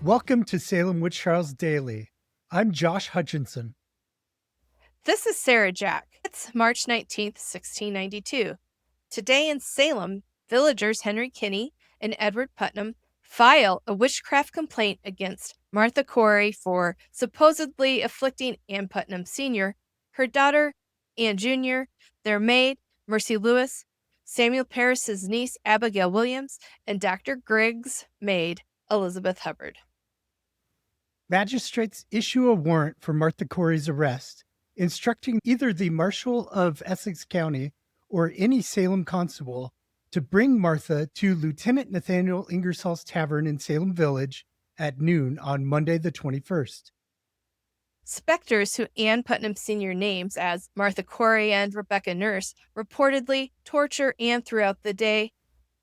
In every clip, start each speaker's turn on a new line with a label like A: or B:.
A: Welcome to Salem Witch Trials Daily. I'm Josh Hutchinson.
B: This is Sarah Jack. It's March 19th, 1692. Today in Salem, villagers Henry Kinney and Edward Putnam file a witchcraft complaint against Martha Corey for supposedly afflicting Ann Putnam Sr., her daughter Ann Jr., their maid Mercy Lewis, Samuel Parris's niece Abigail Williams, and Dr. Griggs' maid Elizabeth Hubbard.
A: Magistrates issue a warrant for Martha Corey's arrest, instructing either the Marshal of Essex County or any Salem constable to bring Martha to Lieutenant Nathaniel Ingersoll's tavern in Salem Village at noon on Monday the 21st.
B: Specters who Ann Putnam Sr. names as Martha Corey and Rebecca Nurse reportedly torture Ann throughout the day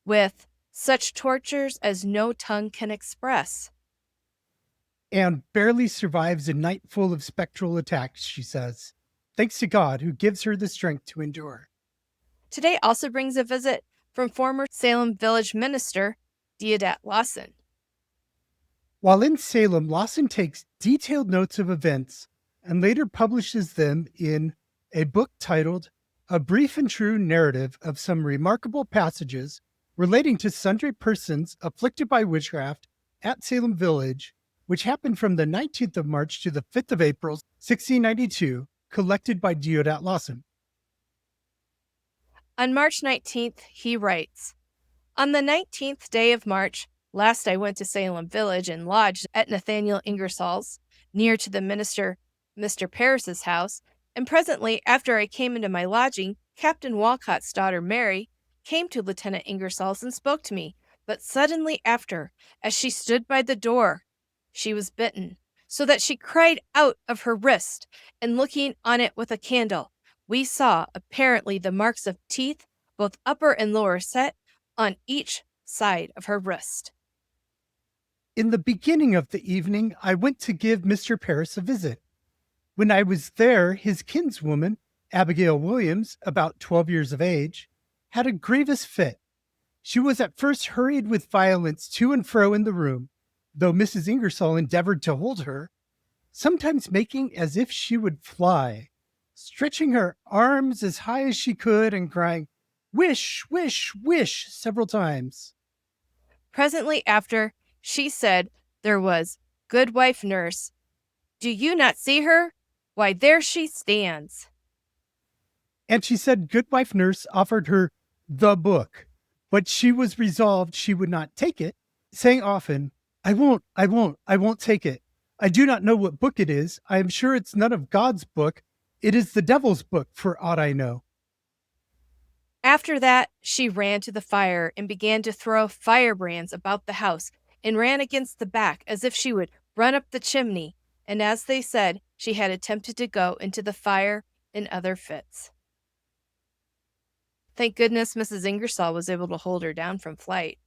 B: with such tortures as no tongue can express.
A: Anne barely survives a night full of spectral attacks, she says, thanks to God who gives her the strength to endure.
B: Today also brings a visit from former Salem Village minister Deodat Lawson.
A: While in Salem, Lawson takes detailed notes of events and later publishes them in a book titled A Brief and True Narrative of Some Remarkable Passages Relating to Sundry Persons Afflicted by Witchcraft at Salem Village, which happened from the 19th of March to the 5th of April, 1692, collected by Deodat Lawson.
B: On March 19th, he writes, "On the 19th day of March, last I went to Salem Village and lodged at Nathaniel Ingersoll's, near to the minister Mr. Parris's house, and presently after I came into my lodging, Captain Walcott's daughter Mary came to Lieutenant Ingersoll's and spoke to me, but suddenly after, as she stood by the door, she was bitten, so that she cried out of her wrist, and looking on it with a candle, we saw apparently the marks of teeth, both upper and lower set, on each side of her wrist."
A: In the beginning of the evening, I went to give Mr. Parris a visit. When I was there, his kinswoman, Abigail Williams, about 12 years of age, had a grievous fit. She was at first hurried with violence to and fro in the room, though Mrs. Ingersoll endeavored to hold her, sometimes making as if she would fly, stretching her arms as high as she could and crying, "Wish, wish, wish," several times.
B: Presently after, she said there was good wife nurse. "Do you not see her? Why, there she stands."
A: And she said Goodwife Nurse offered her the book, but she was resolved she would not take it, saying often, I won't take it. I do not know what book it is. I am sure it's none of God's book. It is the devil's book, for aught I know."
B: After that, she ran to the fire and began to throw firebrands about the house, and ran against the back as if she would run up the chimney, and as they said, she had attempted to go into the fire in other fits. Thank goodness Mrs. Ingersoll was able to hold her down from flight.